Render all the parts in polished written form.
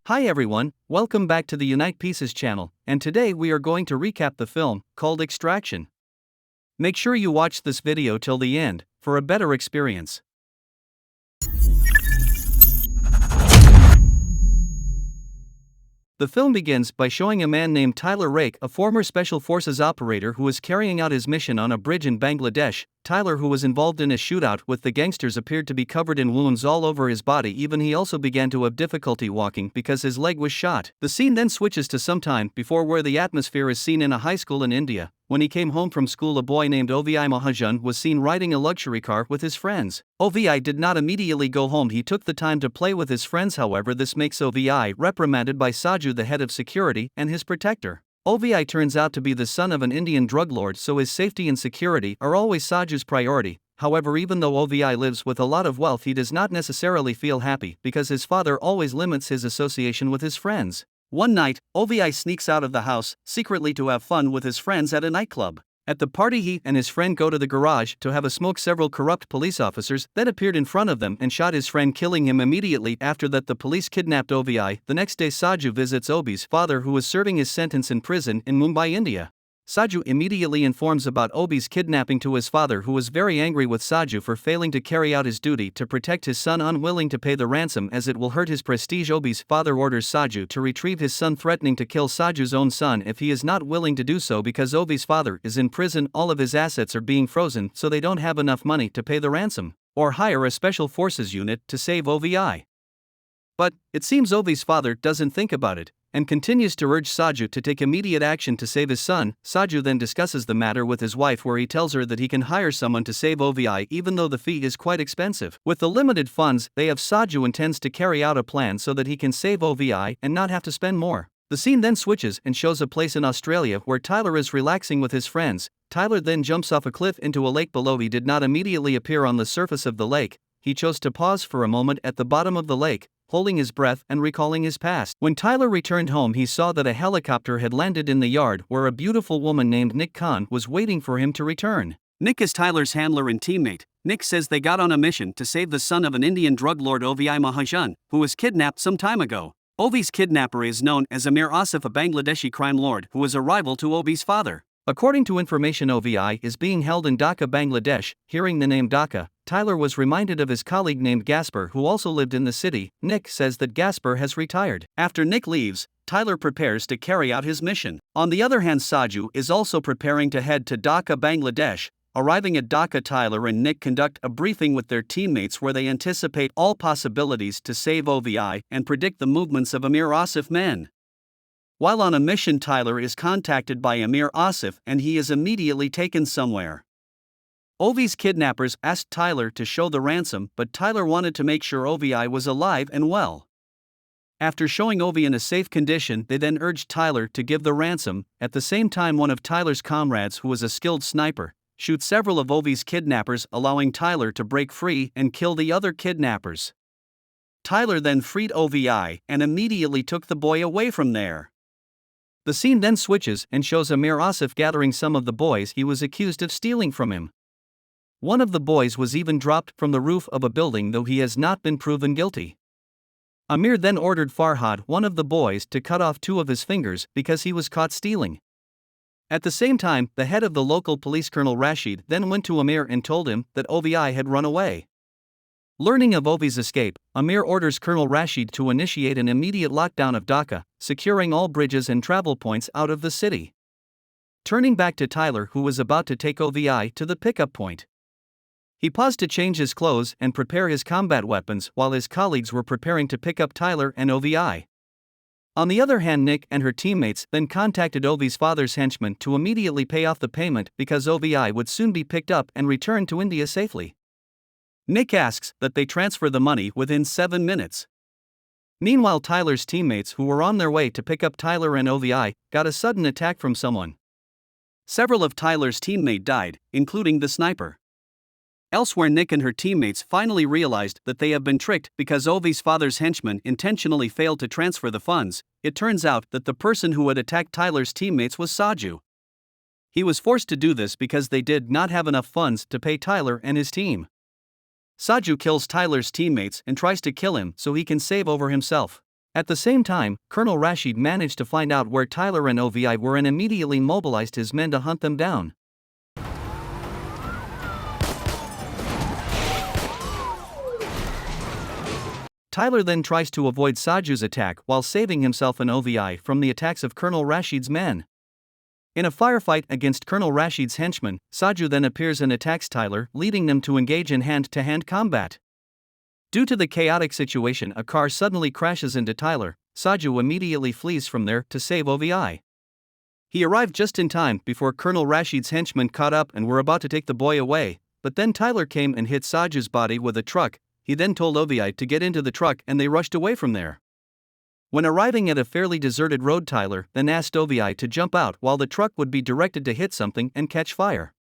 Hi everyone, welcome back to the Unite Pieces channel, and today we are going to recap the film, called Extraction. Make sure you watch this video till the end, for a better experience. The film begins by showing a man named Tyler Rake, a former Special Forces operator who was carrying out his mission on a bridge in Bangladesh. Tyler, who was involved in a shootout with the gangsters, appeared to be covered in wounds all over his body. Even he also began to have difficulty walking because his leg was shot. The scene then switches to some time before, where the atmosphere is seen in a high school in India. When he came home from school, a boy named Ovi Mahajan was seen riding a luxury car with his friends. Ovi did not immediately go home. He took the time to play with his friends. However, this makes Ovi reprimanded by Saju, the head of security, and his protector. Ovi turns out to be the son of an Indian drug lord, so his safety and security are always Saju's priority. However, even though Ovi lives with a lot of wealth, he does not necessarily feel happy because his father always limits his association with his friends. One night, Ovi sneaks out of the house, secretly to have fun with his friends at a nightclub. At the party, he and his friend go to the garage to have a smoke. Several corrupt police officers then appeared in front of them and shot his friend, killing him immediately. After that, the police kidnapped Ovi. The next day, Saju visits Ovi's father, who was serving his sentence in prison in Mumbai, India. Saju immediately informs about Ovi's kidnapping to his father, who was very angry with Saju for failing to carry out his duty to protect his son, unwilling to pay the ransom as it will hurt his prestige. Ovi's father orders Saju to retrieve his son, threatening to kill Saju's own son if he is not willing to do so, because Ovi's father is in prison. All of his assets are being frozen, so they don't have enough money to pay the ransom or hire a special forces unit to save Ovi. But it seems Ovi's father doesn't think about it and continues to urge Saju to take immediate action to save his son. Saju then discusses the matter with his wife, where he tells her that he can hire someone to save Ovi, even though the fee is quite expensive. With the limited funds they have, Saju intends to carry out a plan so that he can save Ovi and not have to spend more. The scene then switches and shows a place in Australia where Tyler is relaxing with his friends. Tyler then jumps off a cliff into a lake below. He did not immediately appear on the surface of the lake. He chose to pause for a moment at the bottom of the lake, holding his breath and recalling his past. When Tyler returned home, he saw that a helicopter had landed in the yard where a beautiful woman named Nik Khan was waiting for him to return. Nik is Tyler's handler and teammate. Nik says they got on a mission to save the son of an Indian drug lord, Ovi Mahajan, who was kidnapped some time ago. Ovi's kidnapper is known as Amir Asif, a Bangladeshi crime lord who is a rival to Ovi's father. According to information, Ovi is being held in Dhaka, Bangladesh. Hearing the name Dhaka, Tyler was reminded of his colleague named Gasper, who also lived in the city. Nik says that Gasper has retired. After Nik leaves, Tyler prepares to carry out his mission. On the other hand, Saju is also preparing to head to Dhaka, Bangladesh. Arriving at Dhaka, Tyler and Nik conduct a briefing with their teammates where they anticipate all possibilities to save Ovi and predict the movements of Amir Asif men. While on a mission, Tyler is contacted by Amir Asif and he is immediately taken somewhere. Ovi's kidnappers asked Tyler to show the ransom, but Tyler wanted to make sure Ovi was alive and well. After showing Ovi in a safe condition, they then urged Tyler to give the ransom. At the same time, one of Tyler's comrades, who was a skilled sniper, shoots several of Ovi's kidnappers, allowing Tyler to break free and kill the other kidnappers. Tyler then freed Ovi and immediately took the boy away from there. The scene then switches and shows Amir Asif gathering some of the boys he was accused of stealing from him. One of the boys was even dropped from the roof of a building, though he has not been proven guilty. Amir then ordered Farhad, one of the boys, to cut off 2 of his fingers because he was caught stealing. At the same time, the head of the local police, Colonel Rashid, then went to Amir and told him that Ovi had run away. Learning of Ovi's escape, Amir orders Colonel Rashid to initiate an immediate lockdown of Dhaka, securing all bridges and travel points out of the city. Turning back to Tyler, who was about to take Ovi to the pickup point. He paused to change his clothes and prepare his combat weapons while his colleagues were preparing to pick up Tyler and Ovi. On the other hand, Nik and her teammates then contacted Ovi's father's henchmen to immediately pay off the payment because Ovi would soon be picked up and returned to India safely. Nik asks that they transfer the money within 7 minutes. Meanwhile, Tyler's teammates, who were on their way to pick up Tyler and Ovi, got a sudden attack from someone. Several of Tyler's teammates died, including the sniper. Elsewhere, Nik and her teammates finally realized that they have been tricked because Ovi's father's henchmen intentionally failed to transfer the funds. It turns out that the person who had attacked Tyler's teammates was Saju. He was forced to do this because they did not have enough funds to pay Tyler and his team. Saju kills Tyler's teammates and tries to kill him so he can save over himself. At the same time, Colonel Rashid managed to find out where Tyler and Ovi were and immediately mobilized his men to hunt them down. Tyler then tries to avoid Saju's attack while saving himself and Ovi from the attacks of Colonel Rashid's men. In a firefight against Colonel Rashid's henchmen, Saju then appears and attacks Tyler, leading them to engage in hand-to-hand combat. Due to the chaotic situation, a car suddenly crashes into Tyler. Saju immediately flees from there to save Ovi. He arrived just in time before Colonel Rashid's henchmen caught up and were about to take the boy away, but then Tyler came and hit Saju's body with a truck. He then told Ovi to get into the truck and they rushed away from there. When arriving at a fairly deserted road, Tyler then asked Ovi to jump out while the truck would be directed to hit something and catch fire.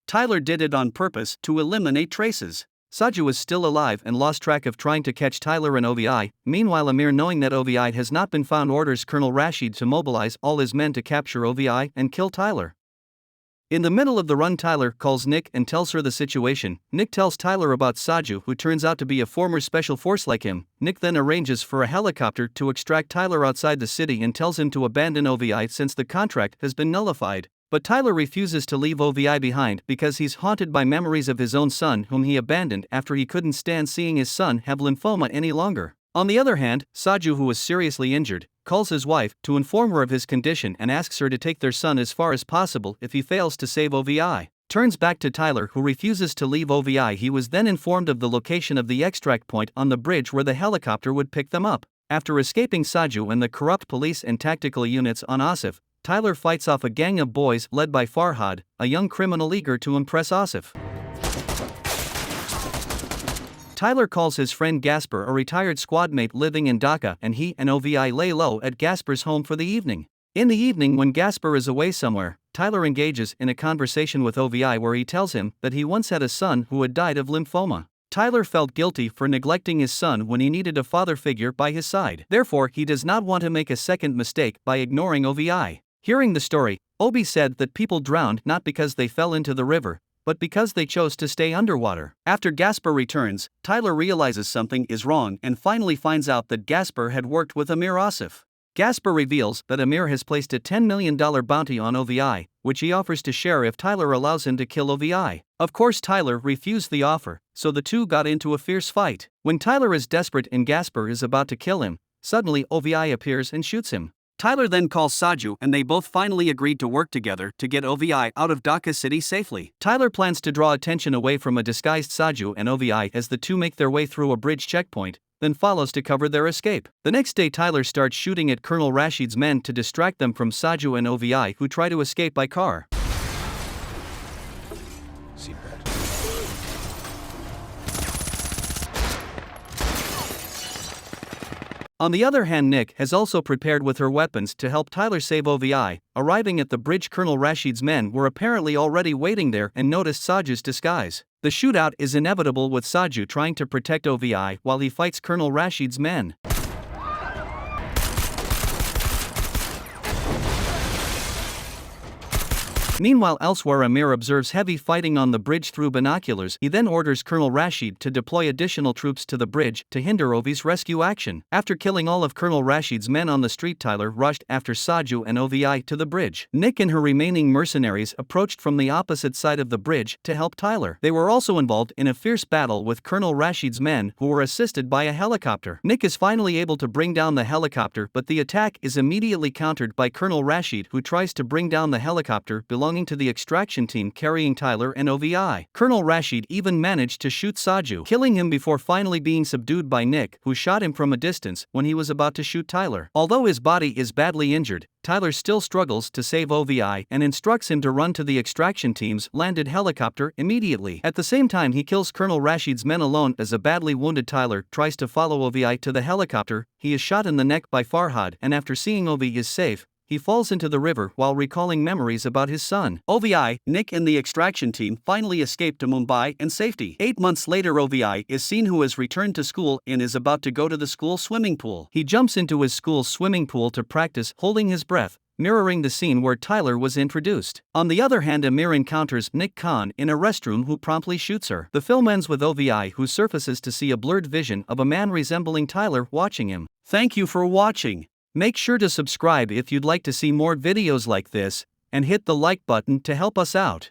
Tyler did it on purpose to eliminate traces. Saju is still alive and lost track of trying to catch Tyler and Ovi. Meanwhile, Amir, knowing that Ovi has not been found, orders Colonel Rashid to mobilize all his men to capture Ovi and kill Tyler. In the middle of the run, Tyler calls Nik and tells her the situation. Nik tells Tyler about Saju, who turns out to be a former special force like him. Nik then arranges for a helicopter to extract Tyler outside the city and tells him to abandon Ovi since the contract has been nullified. But Tyler refuses to leave Ovi behind because he's haunted by memories of his own son, whom he abandoned after he couldn't stand seeing his son have lymphoma any longer. On the other hand, Saju, who was seriously injured, calls his wife to inform her of his condition and asks her to take their son as far as possible if he fails to save Ovi. Turns back to Tyler, who refuses to leave Ovi. He was then informed of the location of the extract point on the bridge where the helicopter would pick them up. After escaping Saju and the corrupt police and tactical units on Asif, Tyler fights off a gang of boys led by Farhad, a young criminal eager to impress Asif. Tyler calls his friend Gasper, a retired squadmate living in Dhaka, and he and Ovi lay low at Gasper's home for the evening. In the evening, when Gasper is away somewhere, Tyler engages in a conversation with Ovi where he tells him that he once had a son who had died of lymphoma. Tyler felt guilty for neglecting his son when he needed a father figure by his side. Therefore, he does not want to make a second mistake by ignoring Ovi. Hearing the story, Obi said that people drowned not because they fell into the river, but because they chose to stay underwater. After Gasper returns, Tyler realizes something is wrong and finally finds out that Gasper had worked with Amir Asif. Gasper reveals that Amir has placed a $10 million bounty on Ovi, which he offers to share if Tyler allows him to kill Ovi. Of course, Tyler refused the offer, so the two got into a fierce fight. When Tyler is desperate and Gasper is about to kill him, suddenly Ovi appears and shoots him. Tyler then calls Saju and they both finally agreed to work together to get Ovi out of Dhaka city safely. Tyler plans to draw attention away from a disguised Saju and Ovi as the two make their way through a bridge checkpoint, then follows to cover their escape. The next day, Tyler starts shooting at Colonel Rashid's men to distract them from Saju and Ovi, who try to escape by car. On the other hand, Nik has also prepared with her weapons to help Tyler save Ovi. Arriving at the bridge, Colonel Rashid's men were apparently already waiting there and noticed Saju's disguise. The shootout is inevitable with Saju trying to protect Ovi while he fights Colonel Rashid's men. Meanwhile, elsewhere, Amir observes heavy fighting on the bridge through binoculars. He then orders Colonel Rashid to deploy additional troops to the bridge to hinder Ovi's rescue action. After killing all of Colonel Rashid's men on the street, Tyler rushed after Saju and Ovi to the bridge. Nik and her remaining mercenaries approached from the opposite side of the bridge to help Tyler. They were also involved in a fierce battle with Colonel Rashid's men, who were assisted by a helicopter. Nik is finally able to bring down the helicopter, but the attack is immediately countered by Colonel Rashid, who tries to bring down the helicopter belonging to the extraction team carrying Tyler and Ovi. Colonel Rashid even managed to shoot Saju, killing him before finally being subdued by Nik, who shot him from a distance when he was about to shoot Tyler. Although his body is badly injured, Tyler still struggles to save Ovi and instructs him to run to the extraction team's landed helicopter immediately. At the same time, he kills Colonel Rashid's men alone as a badly wounded Tyler tries to follow Ovi to the helicopter. He is shot in the neck by Farhad, and after seeing Ovi is safe, he falls into the river while recalling memories about his son. Ovi, Nik and the extraction team finally escape to Mumbai in safety. 8 months later, Ovi is seen who has returned to school and is about to go to the school swimming pool. He jumps into his school's swimming pool to practice, holding his breath, mirroring the scene where Tyler was introduced. On the other hand, Amir encounters Nik Khan in a restroom, who promptly shoots her. The film ends with Ovi, who surfaces to see a blurred vision of a man resembling Tyler watching him. Thank you for watching. Make sure to subscribe if you'd like to see more videos like this, and hit the like button to help us out.